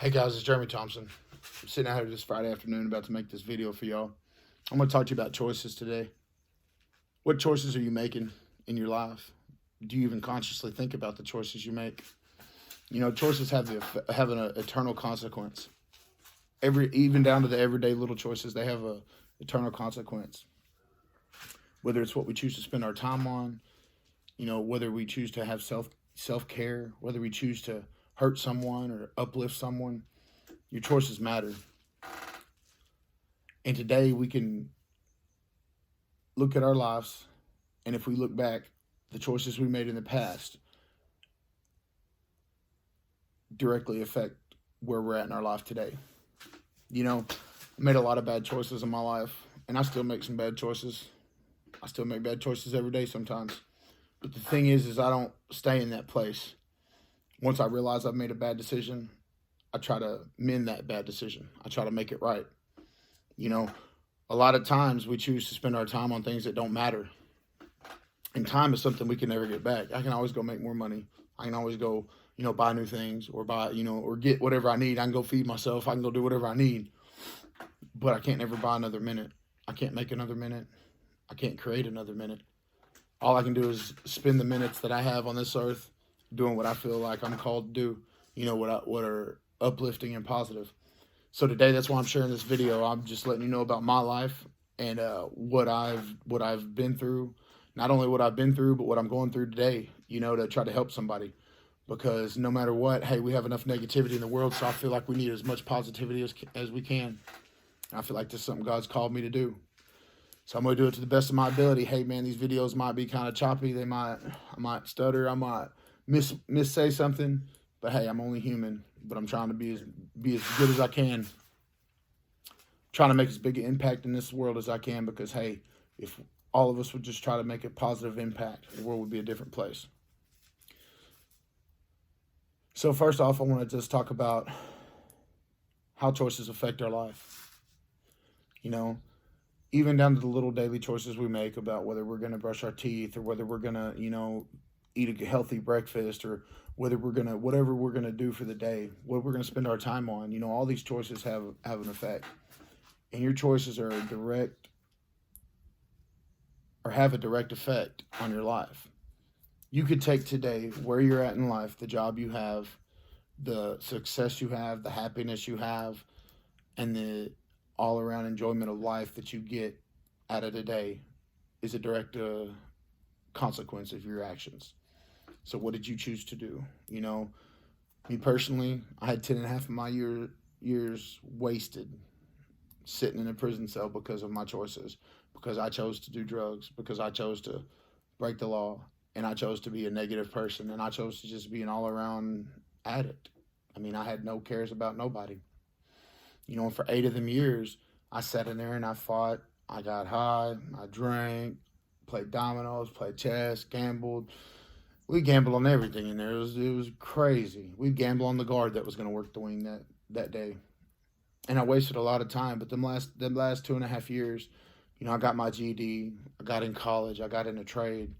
Hey guys, it's Jeremy Thompson. I'm sitting out here this Friday afternoon about to make this video for y'all. I'm going to talk to you about choices today. What choices are you making in your life? Do you even consciously think about the choices you make? You know, choices have an eternal consequence. Even down to the everyday little choices, they have a eternal consequence. Whether it's what we choose to spend our time on, you know, whether we choose to have self care, whether we choose to hurt someone or uplift someone, your choices matter. And today we can look at our lives, and if we look back, the choices we made in the past directly affect where we're at in our life today. You know, I made a lot of bad choices in my life, and I still make some bad choices. I still make bad choices every day sometimes. But the thing is I don't stay in that place. Once I realize I've made a bad decision, I try to mend that bad decision. I try to make it right. You know, a lot of times we choose to spend our time on things that don't matter. And time is something we can never get back. I can always go make more money. I can always go, buy new things or or get whatever I need. I can go feed myself. I can go do whatever I need. But I can't ever buy another minute. I can't make another minute. I can't create another minute. All I can do is spend the minutes that I have on this earth doing what I feel like I'm called to do, what are uplifting and positive. So today, that's why I'm sharing this video. I'm just letting you know about my life and what I've been through. Not only what I've been through, but what I'm going through today, to try to help somebody. Because no matter what, hey, we have enough negativity in the world, so I feel like we need as much positivity as we can. I feel like this is something God's called me to do. So I'm going to do it to the best of my ability. Hey, man, these videos might be kind of choppy. I might stutter. I might miss say something. But hey, I'm only human. But I'm trying to be as good as I can. Trying to make as big an impact in this world as I can, because hey, if all of us would just try to make a positive impact, the world would be a different place. So first off, I want to just talk about how choices affect our life. Even down to the little daily choices we make about whether we're going to brush our teeth or whether we're going to, eat a healthy breakfast, or whether whatever we're going to do for the day, what we're going to spend our time on. All these choices have an effect. And your choices are have a direct effect on your life. You could take today where you're at in life, the job you have, the success you have, the happiness you have, and the all around enjoyment of life that you get out of today is a direct consequence of your actions. So what did you choose to do? Me personally, I had 10 and a half of my years wasted sitting in a prison cell because of my choices, because I chose to do drugs, because I chose to break the law, and I chose to be a negative person, and I chose to just be an all around addict. I mean, I had no cares about nobody. And for 8 of them years, I sat in there and I fought. I got high, I drank, played dominoes, played chess, gambled. We gambled on everything in there. It was crazy. We'd gamble on the guard that was going to work the wing that day. And I wasted a lot of time. But them last 2.5 years, I got my GED, I got in college, I got into trade,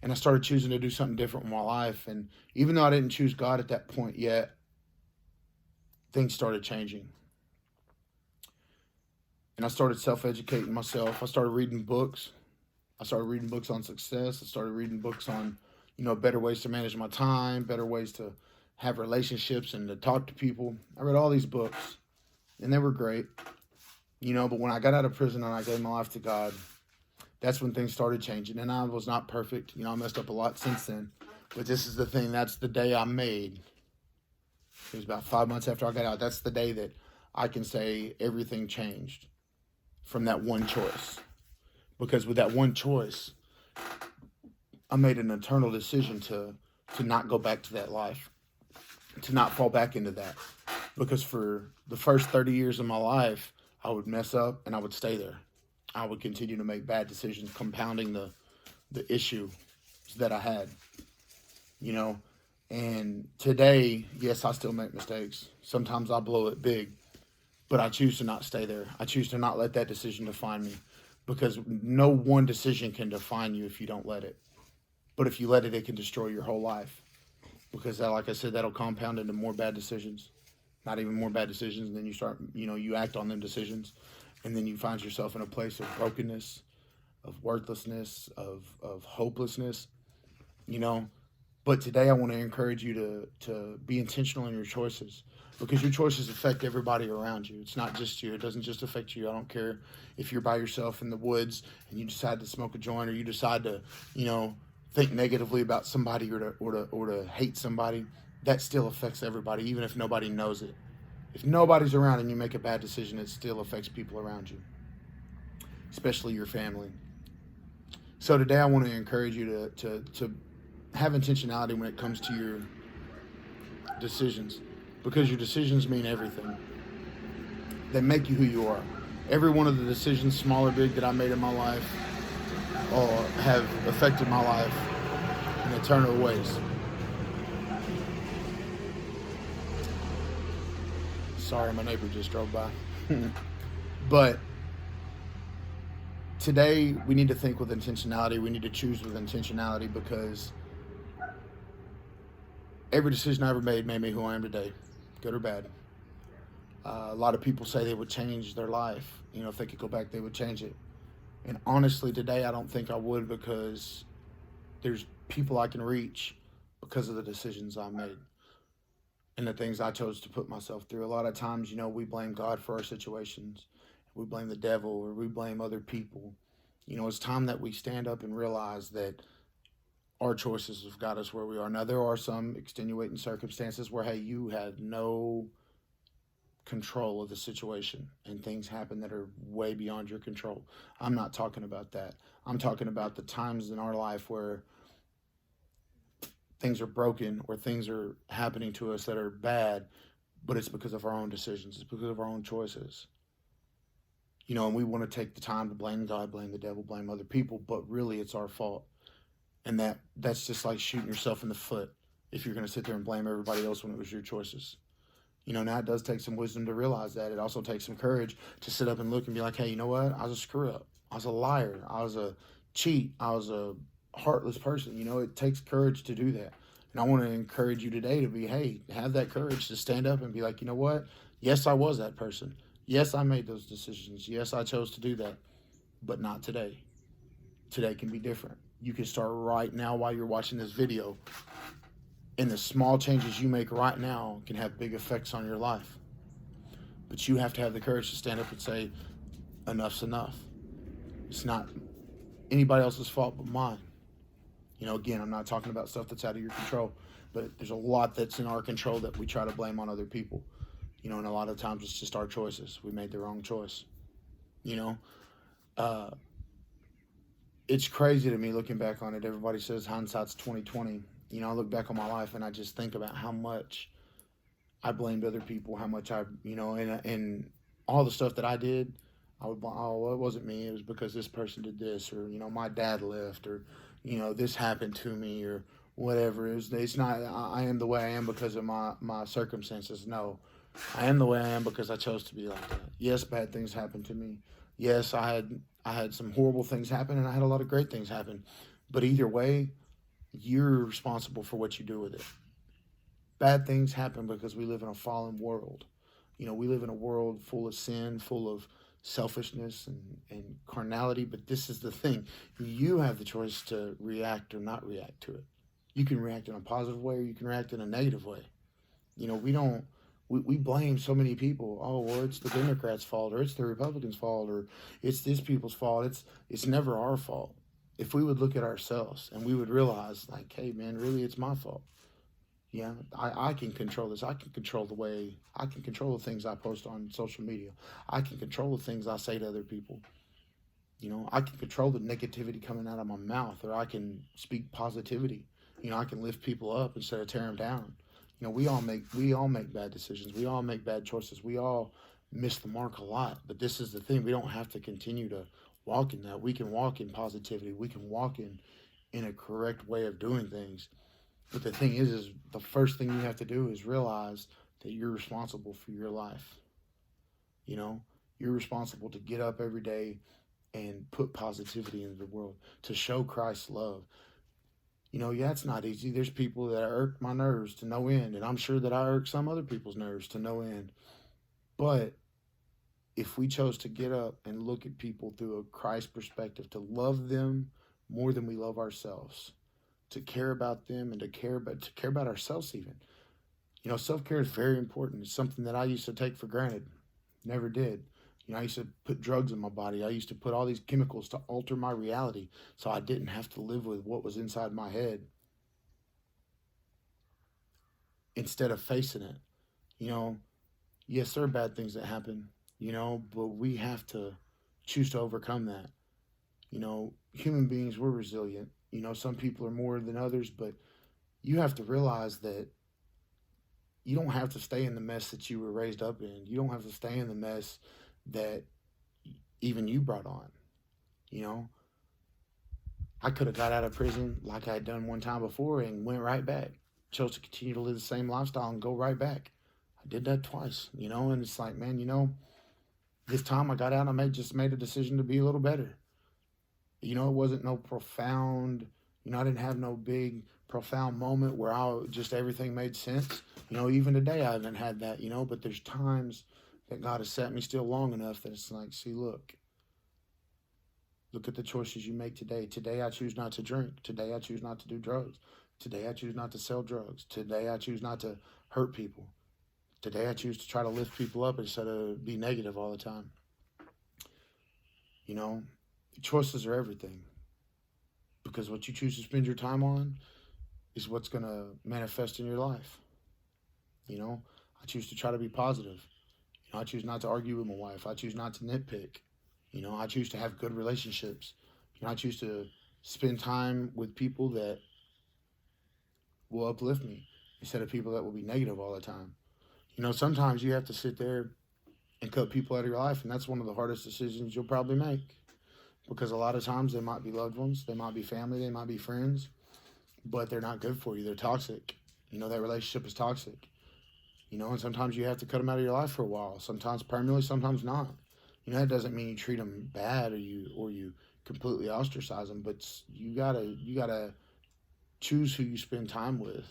and I started choosing to do something different in my life. And even though I didn't choose God at that point yet, things started changing. And I started self-educating myself. I started reading books. I started reading books on success. I started reading books on, better ways to manage my time, better ways to have relationships and to talk to people. I read all these books, and they were great. But when I got out of prison and I gave my life to God, that's when things started changing. And I was not perfect. I messed up a lot since then. But this is the thing. That's the day I made. It was about 5 months after I got out. That's the day that I can say everything changed from that one choice. Because with that one choice, I made an eternal decision to not go back to that life, to not fall back into that. Because for the first 30 years of my life, I would mess up and I would stay there. I would continue to make bad decisions, compounding the issue that I had. And today, yes, I still make mistakes. Sometimes I blow it big, but I choose to not stay there. I choose to not let that decision define me, because no one decision can define you if you don't let it. But if you let it, it can destroy your whole life, because like I said, that'll compound into more bad decisions. not even more bad decisions, and then you start, you act on them decisions, and then you find yourself in a place of brokenness, of worthlessness, of hopelessness, you know. But today I want to encourage you to be intentional in your choices, because your choices affect everybody around you. It's not just you. It doesn't just affect you. I don't care if you're by yourself in the woods and you decide to smoke a joint, or you decide to, think negatively about somebody, or to hate somebody. That still affects everybody, even if nobody knows it. If nobody's around and you make a bad decision, it still affects people around you, especially your family. So today I want to encourage you to have intentionality when it comes to your decisions, because your decisions mean everything. They make you who you are. Every one of the decisions, small or big, that I made in my life have affected my life in eternal ways. Sorry, my neighbor just drove by. But today we need to think with intentionality. We need to choose with intentionality, because every decision I ever made me who I am today, good or bad. A lot of people say they would change their life. If they could go back, they would change it. And honestly, today I don't think I would, because there's people I can reach because of the decisions I made and the things I chose to put myself through. A lot of times, we blame God for our situations. We blame the devil, or we blame other people. It's time that we stand up and realize that our choices have got us where we are. Now, there are some extenuating circumstances where, hey, you had no control of the situation and things happen that are way beyond your control. I'm not talking about that. I'm talking about the times in our life where things are broken, or things are happening to us that are bad, but it's because of our own decisions. It's because of our own choices. And we want to take the time to blame God, blame the devil, blame other people, but really it's our fault. And that's just like shooting yourself in the foot if you're going to sit there and blame everybody else when it was your choices. Now it does take some wisdom to realize that. It also takes some courage to sit up and look and be like, hey, you know what? I was a screw up. I was a liar. I was a cheat. I was a heartless person. It takes courage to do that. And I want to encourage you today to be, hey, have that courage to stand up and be like, you know what? Yes, I was that person. Yes, I made those decisions. Yes, I chose to do that, but not today. Today can be different. You can start right now while you're watching this video. And the small changes you make right now can have big effects on your life. But you have to have the courage to stand up and say, enough's enough. It's not anybody else's fault but mine. Again, I'm not talking about stuff that's out of your control, but there's a lot that's in our control that we try to blame on other people. And a lot of times it's just our choices. We made the wrong choice. Uh, it's crazy to me looking back on it. Everybody says hindsight's 2020. I look back on my life and I just think about how much I blamed other people, how much and all the stuff that I did. I would, oh, well, it wasn't me. It was because this person did this, or my dad left, or this happened to me, or whatever. It's not. I am the way I am because of my circumstances. No, I am the way I am because I chose to be like that. Yes, bad things happened to me. Yes, I had some horrible things happen, and I had a lot of great things happen. But either way, you're responsible for what you do with it. Bad things happen because we live in a fallen world. We live in a world full of sin, full of selfishness and carnality. But this is the thing. You have the choice to react or not react to it. You can react in a positive way, or you can react in a negative way. We blame so many people. Oh, well, it's the Democrats' fault, or it's the Republicans' fault, or it's this people's fault. It's never our fault. If we would look at ourselves and we would realize, like, hey, man, really, it's my fault. Yeah, I can control this. I can control the things I post on social media. I can control the things I say to other people. I can control the negativity coming out of my mouth, or I can speak positivity. I can lift people up instead of tear them down. We all make bad decisions. We all make bad choices. We all miss the mark a lot. But this is the thing. We don't have to continue to walk in that. We can walk in positivity. We can walk in a correct way of doing things. But the thing is the first thing you have to do is realize that you're responsible for your life. You're responsible to get up every day and put positivity into the world, to show Christ's love. Yeah, it's not easy. There's people that irk my nerves to no end, and I'm sure that I irk some other people's nerves to no end. But if we chose to get up and look at people through a Christ perspective, to love them more than we love ourselves, to care about them and to care about ourselves even. Self care is very important. It's something that I used to take for granted. Never did. I used to put drugs in my body. I used to put all these chemicals to alter my reality so I didn't have to live with what was inside my head instead of facing it. You know, yes, there are bad things that happen, but we have to choose to overcome that. Human beings, we're resilient. Some people are more than others, but you have to realize that you don't have to stay in the mess that you were raised up in. You don't have to stay in the mess that even you brought on. You know, I could have got out of prison like I had done one time before and went right back. Chose to continue to live the same lifestyle and go right back. I did that twice, and it's like, man, this time I got out, I just made a decision to be a little better. It wasn't no profound, I didn't have no big profound moment where just everything made sense. Even today I haven't had that, but there's times that God has set me still long enough that it's like, see, look at the choices you make today. Today I choose not to drink. Today I choose not to do drugs. Today I choose not to sell drugs. Today I choose not to hurt people. Today I choose to try to lift people up instead of be negative all the time. Choices are everything, because what you choose to spend your time on is what's going to manifest in your life. I choose to try to be positive. I choose not to argue with my wife. I choose not to nitpick. I choose to have good relationships. I choose to spend time with people that will uplift me instead of people that will be negative all the time. Sometimes you have to sit there and cut people out of your life, and that's one of the hardest decisions you'll probably make, because a lot of times they might be loved ones, they might be family, they might be friends, but they're not good for you. They're toxic. That relationship is toxic. And sometimes you have to cut them out of your life for a while. Sometimes permanently, sometimes not. That doesn't mean you treat them bad or you completely ostracize them, but you gotta choose who you spend time with.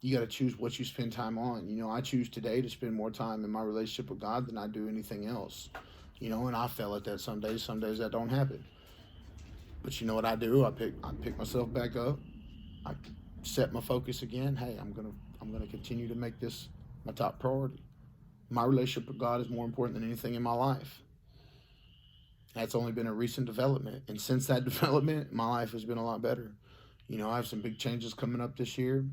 You gotta choose what you spend time on. I choose today to spend more time in my relationship with God than I do anything else. And I fail at that some days. Some days that don't happen. But you know what I do? I pick myself back up. I set my focus again. Hey, I'm gonna continue to make this my top priority. My relationship with God is more important than anything in my life. That's only been a recent development, and since that development, my life has been a lot better. I have some big changes coming up this year.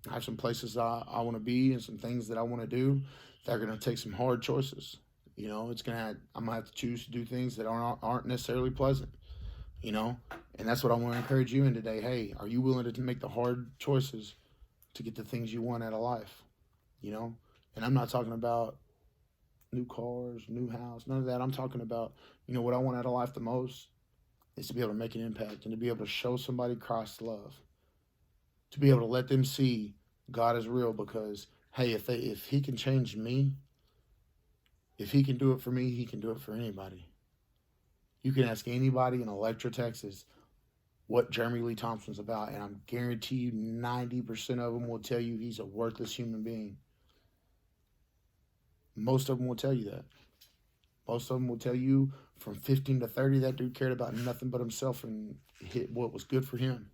I have some places I want to be and some things that I want to do that are going to take some hard choices. I'm gonna have to choose to do things that aren't necessarily pleasant. You know, and that's what I want to encourage you in today. Hey, are you willing to make the hard choices to get the things you want out of life? And I'm not talking about new cars, new house, none of that. I'm talking about, what I want out of life the most is to be able to make an impact and to be able to show somebody Christ's love, to be able to let them see God is real. Because hey, if He can change me, if He can do it for me, He can do it for anybody. You can ask anybody in Electra, Texas, what Jeremy Lee Thompson's about, and I guarantee you 90% of them will tell you he's a worthless human being. Most of them will tell you that. Most of them will tell you from 15 to 30, that dude cared about nothing but himself and hit what was good for him.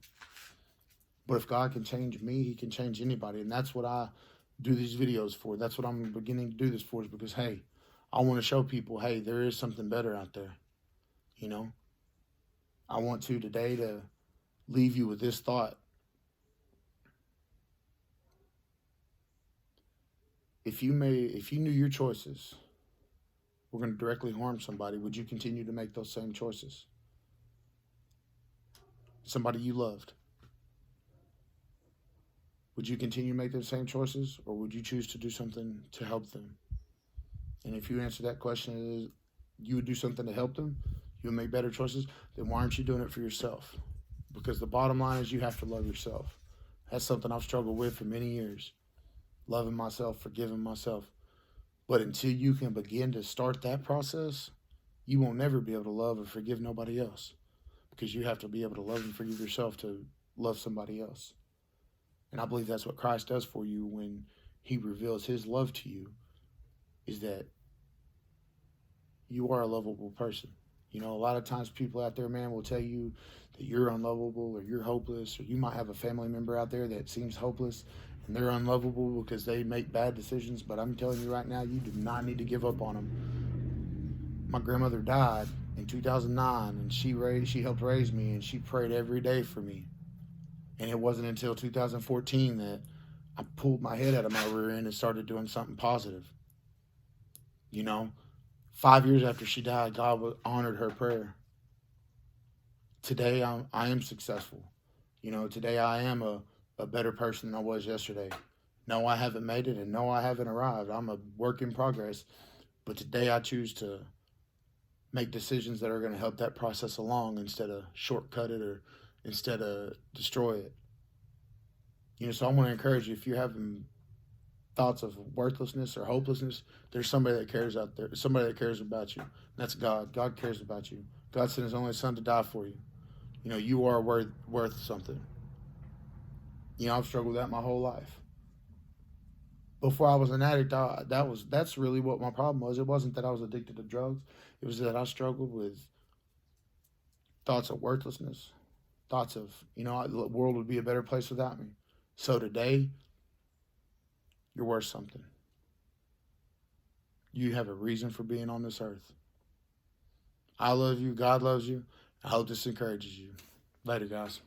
But if God can change me, He can change anybody. And that's what I do these videos for. That's what I'm beginning to do this for, is because, hey, I want to show people, hey, there is something better out there. I want to today to leave you with this thought. If you knew your choices were going to directly harm somebody, would you continue to make those same choices? Somebody you loved. Would you continue to make those same choices, or would you choose to do something to help them? And if you answer that question, you would do something to help them, you would make better choices, then why aren't you doing it for yourself? Because the bottom line is you have to love yourself. That's something I've struggled with for many years. Loving myself, forgiving myself. But until you can begin to start that process, you won't never be able to love or forgive nobody else. because you have to be able to love and forgive yourself to love somebody else. And I believe that's what Christ does for you when he reveals his love to you, is that you are a lovable person. You know, a lot of times people out there, man, will tell you that you're unlovable or you're hopeless, or you might have a family member out there that seems hopeless and they're unlovable because they make bad decisions. But I'm telling you right now, you do not need to give up on them. My grandmother died in 2009, and she helped raise me, and she prayed every day for me. And it wasn't until 2014 that I pulled my head out of my rear end and started doing something positive. You know, 5 years after she died, God honored her prayer. Today, I am successful. You know, today I am a better person than I was yesterday. No, I haven't made it, and no, I haven't arrived. I'm a work in progress. But today I choose to make decisions that are going to help that process along instead of shortcut it or instead of destroy it. You know, so I want to encourage you, if you're having thoughts of worthlessness or hopelessness, there's somebody that cares out there. Somebody that cares about you. That's God. God cares about you. God sent his only son to die for you. You know, you are worth something. You know, I've struggled with that my whole life. Before I was an addict, that's really what my problem was. It wasn't that I was addicted to drugs. It was that I struggled with thoughts of worthlessness, thoughts of, you know, the world would be a better place without me. So today, you're worth something. You have a reason for being on this earth. I love you. God loves you. I hope this encourages you. Later, guys.